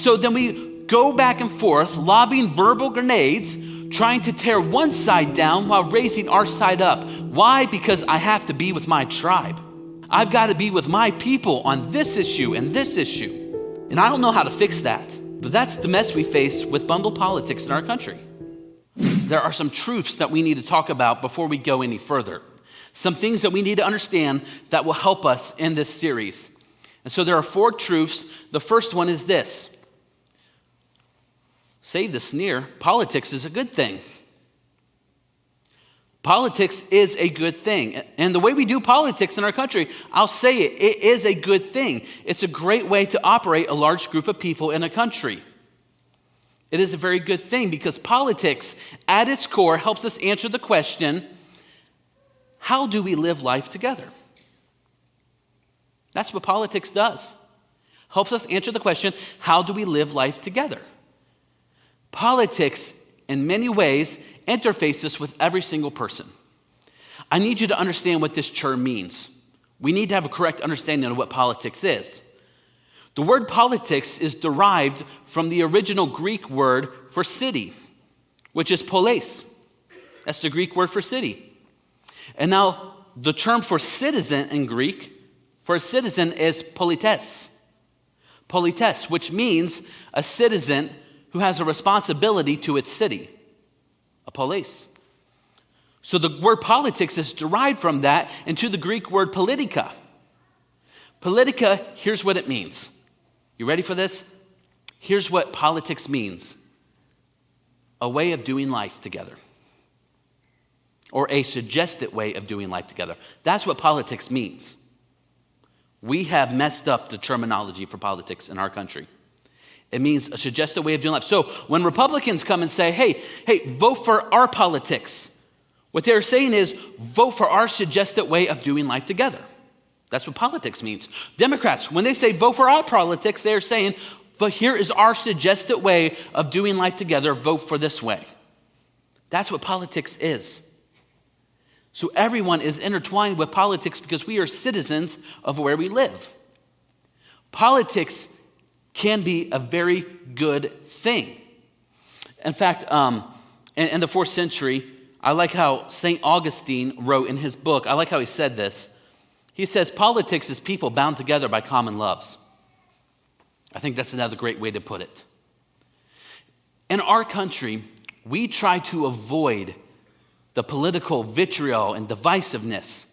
so then we go back and forth, lobbing verbal grenades, trying to tear one side down while raising our side up. Why? Because I have to be with my tribe. I've got to be with my people on this issue and this issue. And I don't know how to fix that. But that's the mess we face with bundle politics in our country. There are some truths that we need to talk about before we go any further. Some things that we need to understand that will help us in this series. And so there are 4 truths. The first one is this. Save the sneer. Politics is a good thing. Politics is a good thing. And the way we do politics in our country, I'll say it is a good thing. It's a great way to operate a large group of people in a country. It is a very good thing because politics, at its core, helps us answer the question, how do we live life together? That's what politics does. Helps us answer the question, how do we live life together? Politics, in many ways, interfaces with every single person. I need you to understand what this term means. We need to have a correct understanding of what politics is. The word politics is derived from the original Greek word for city, which is polis. That's the Greek word for city. And now the term for citizen in Greek, for a citizen, is polites. Polites, which means a citizen who has a responsibility to its city, a polis. So the word politics is derived from that into the Greek word politica. Politica, here's what it means. You ready for this? Here's what politics means. A way of doing life together. Or a suggested way of doing life together. That's what politics means. We have messed up the terminology for politics in our country. It means a suggested way of doing life. So when Republicans come and say, hey, vote for our politics, what they're saying is vote for our suggested way of doing life together. That's what politics means. Democrats, when they say vote for our politics, they're saying, but here is our suggested way of doing life together, vote for this way. That's what politics is. So everyone is intertwined with politics because we are citizens of where we live. Politics can be a very good thing. In fact, in the 4th century, I like how St. Augustine wrote in his book, I like how he said this. He says, politics is people bound together by common loves. I think that's another great way to put it. In our country, we try to avoid the political vitriol and divisiveness.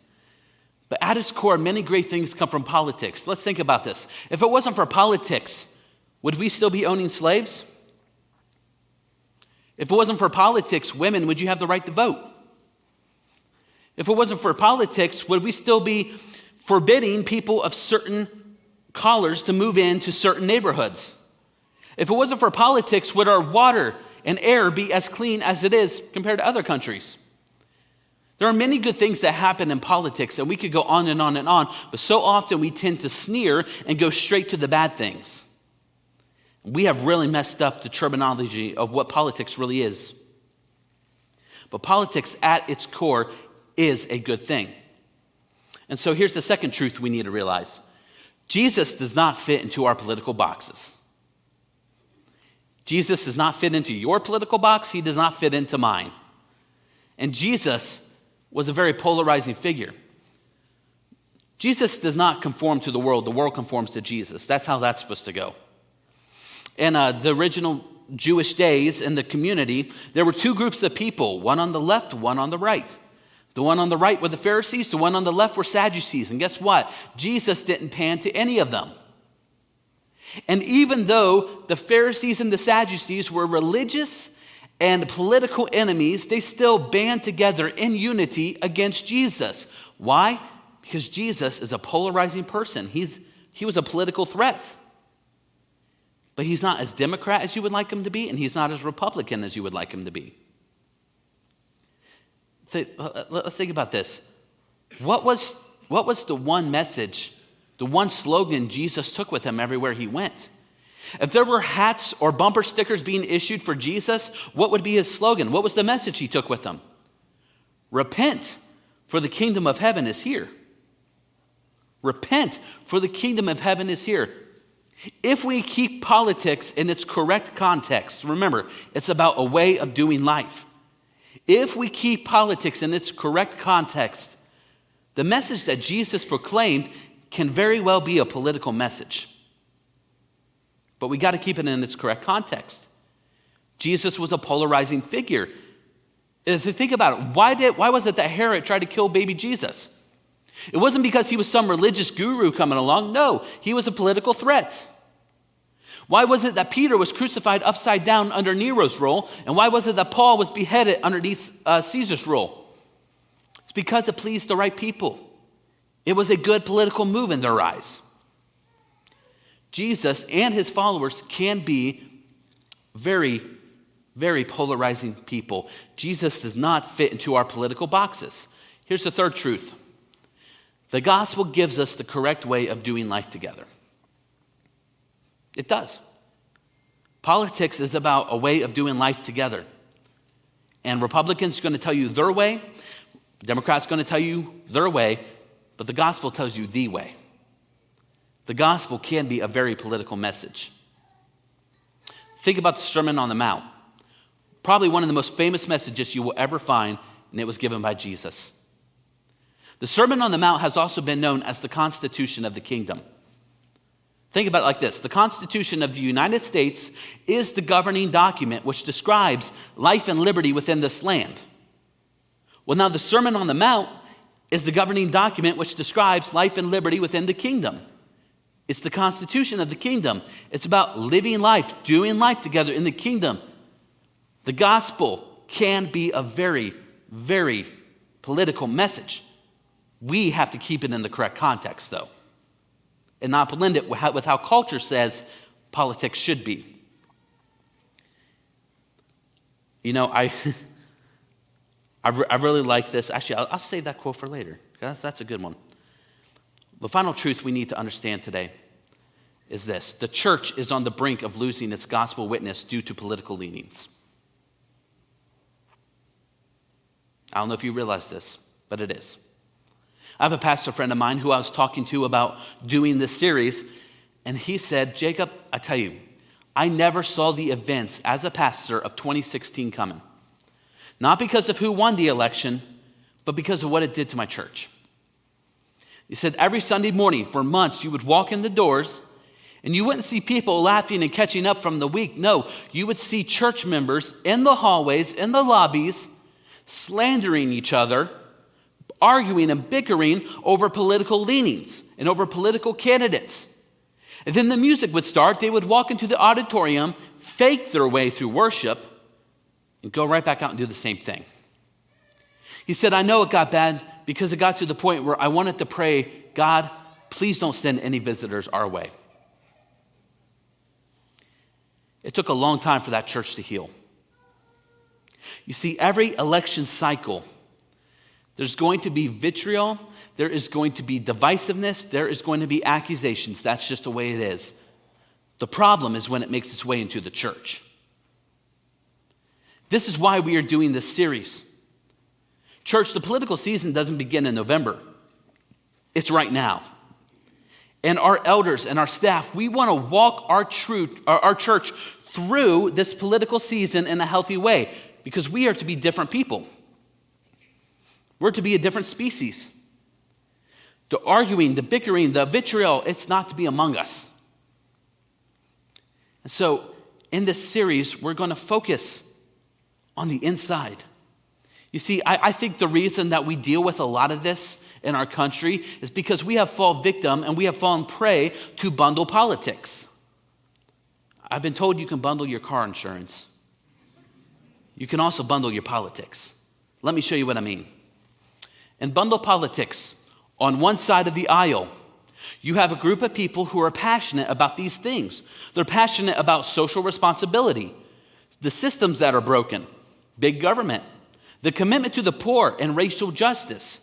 But at its core, many great things come from politics. Let's think about this. If it wasn't for politics, would we still be owning slaves? If it wasn't for politics, women, would you have the right to vote? If it wasn't for politics, would we still be forbidding people of certain colors to move into certain neighborhoods? If it wasn't for politics, would our water and air be as clean as it is compared to other countries? There are many good things that happen in politics, and we could go on and on and on, but so often we tend to sneer and go straight to the bad things. We have really messed up the terminology of what politics really is. But politics at its core is a good thing. And so here's the second truth we need to realize. Jesus does not fit into our political boxes. Jesus does not fit into your political box. He does not fit into mine. And Jesus was a very polarizing figure. Jesus does not conform to the world conforms to Jesus. That's how that's supposed to go. In the original Jewish days in the community, there were 2 groups of people, one on the left, one on the right. The one on the right were the Pharisees, the one on the left were Sadducees. And guess what? Jesus didn't pan to any of them. And even though the Pharisees and the Sadducees were religious and political enemies, they still band together in unity against Jesus. Why? Because Jesus is a polarizing person. He was a political threat. But he's not as Democrat as you would like him to be, and he's not as Republican as you would like him to be. Let's think about this. What was the one message, the one slogan Jesus took with him everywhere he went? If there were hats or bumper stickers being issued for Jesus, what would be his slogan? What was the message he took with him? Repent, for the kingdom of heaven is here. Repent, for the kingdom of heaven is here. If we keep politics in its correct context, remember, it's about a way of doing life. If we keep politics in its correct context, the message that Jesus proclaimed can very well be a political message. But we got to keep it in its correct context. Jesus was a polarizing figure. If you think about it, why was it that Herod tried to kill baby Jesus? It wasn't because he was some religious guru coming along. No, he was a political threat. Why was it that Peter was crucified upside down under Nero's rule? And why was it that Paul was beheaded underneath Caesar's rule? It's because it pleased the right people. It was a good political move in their eyes. Jesus and his followers can be very, very polarizing people. Jesus does not fit into our political boxes. Here's the third truth. The gospel gives us the correct way of doing life together. It does. Politics is about a way of doing life together. And Republicans are going to tell you their way. Democrats are going to tell you their way. But the gospel tells you the way. The gospel can be a very political message. Think about the Sermon on the Mount. Probably one of the most famous messages you will ever find, and it was given by Jesus. The Sermon on the Mount has also been known as the Constitution of the Kingdom. Think about it like this. The Constitution of the United States is the governing document which describes life and liberty within this land. Well, now the Sermon on the Mount is the governing document which describes life and liberty within the kingdom. It's the Constitution of the kingdom. It's about living life, doing life together in the kingdom. The gospel can be a very, very political message. We have to keep it in the correct context, though, and not blend it with how culture says politics should be. You know, I really like this. Actually, I'll save that quote for later. That's a good one. The final truth we need to understand today is this. The church is on the brink of losing its gospel witness due to political leanings. I don't know if you realize this, but it is. I have a pastor friend of mine who I was talking to about doing this series, and he said, Jacob, I tell you, I never saw the events as a pastor of 2016 coming. Not because of who won the election, but because of what it did to my church. He said every Sunday morning for months you would walk in the doors and you wouldn't see people laughing and catching up from the week. No, you would see church members in the hallways, in the lobbies, slandering each other, arguing and bickering over political leanings and over political candidates. And then the music would start. They would walk into the auditorium, fake their way through worship, and go right back out and do the same thing. He said, I know it got bad because it got to the point where I wanted to pray, God, please don't send any visitors our way. It took a long time for that church to heal. You see, every election cycle, there's going to be vitriol, there is going to be divisiveness, there is going to be accusations. That's just the way it is. The problem is when it makes its way into the church. This is why we are doing this series. Church, the political season doesn't begin in November. It's right now. And our elders and our staff, we want to walk our church through this political season in a healthy way because we are to be different people. We're to be a different species. The arguing, the bickering, the vitriol, it's not to be among us. And so in this series, we're going to focus on the inside. You see, I think the reason that we deal with a lot of this in our country is because we have fallen victim and we have fallen prey to bundle politics. I've been told you can bundle your car insurance. You can also bundle your politics. Let me show you what I mean. In bundle politics, on one side of the aisle, you have a group of people who are passionate about these things. They're passionate about social responsibility, the systems that are broken, big government, the commitment to the poor, and racial justice.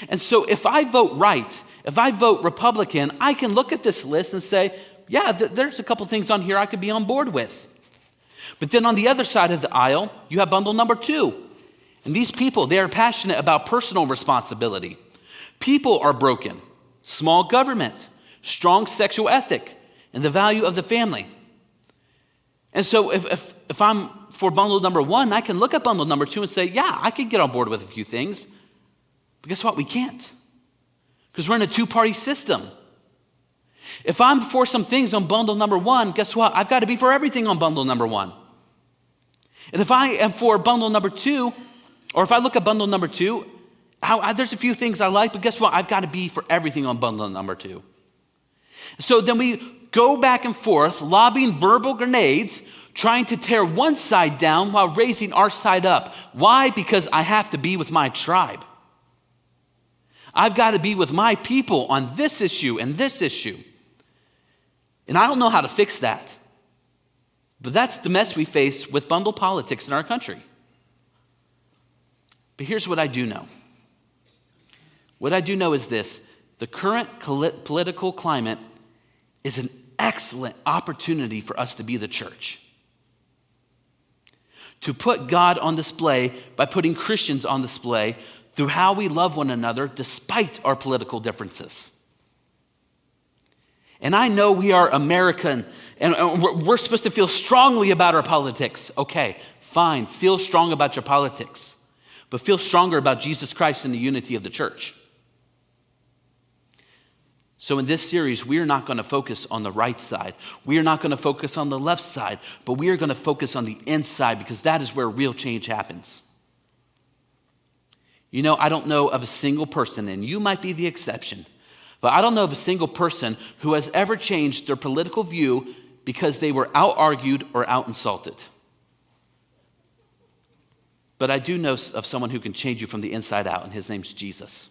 And so if I vote right, if I vote Republican, I can look at this list and say, yeah, there's a couple things on here I could be on board with. But then on the other side of the aisle, you have bundle number 2. And these people, they are passionate about personal responsibility. People are broken. Small government, strong sexual ethic, and the value of the family. And so if I'm for bundle number 1, I can look at bundle number 2 and say, yeah, I could get on board with a few things. But guess what? We can't. Because we're in a two-party system. If I'm for some things on bundle number 1, guess what? I've got to be for everything on bundle number 1. And if I am for bundle number 2, or if I look at bundle number 2, there's a few things I like, but guess what? I've got to be for everything on bundle number 2. So then we go back and forth, lobbing verbal grenades, trying to tear one side down while raising our side up. Why? Because I have to be with my tribe. I've got to be with my people on this issue and this issue. And I don't know how to fix that. But that's the mess we face with bundle politics in our country. But here's what I do know. What I do know is this: the current political climate is an excellent opportunity for us to be the church. To put God on display by putting Christians on display through how we love one another despite our political differences. And I know we are American and we're supposed to feel strongly about our politics. Okay, fine, feel strong about your politics, but feel stronger about Jesus Christ and the unity of the church. So in this series, we are not going to focus on the right side. We are not going to focus on the left side, but we are going to focus on the inside because that is where real change happens. You know, I don't know of a single person, and you might be the exception, but I don't know of a single person who has ever changed their political view because they were out-argued or out-insulted. But I do know of someone who can change you from the inside out, and his name's Jesus.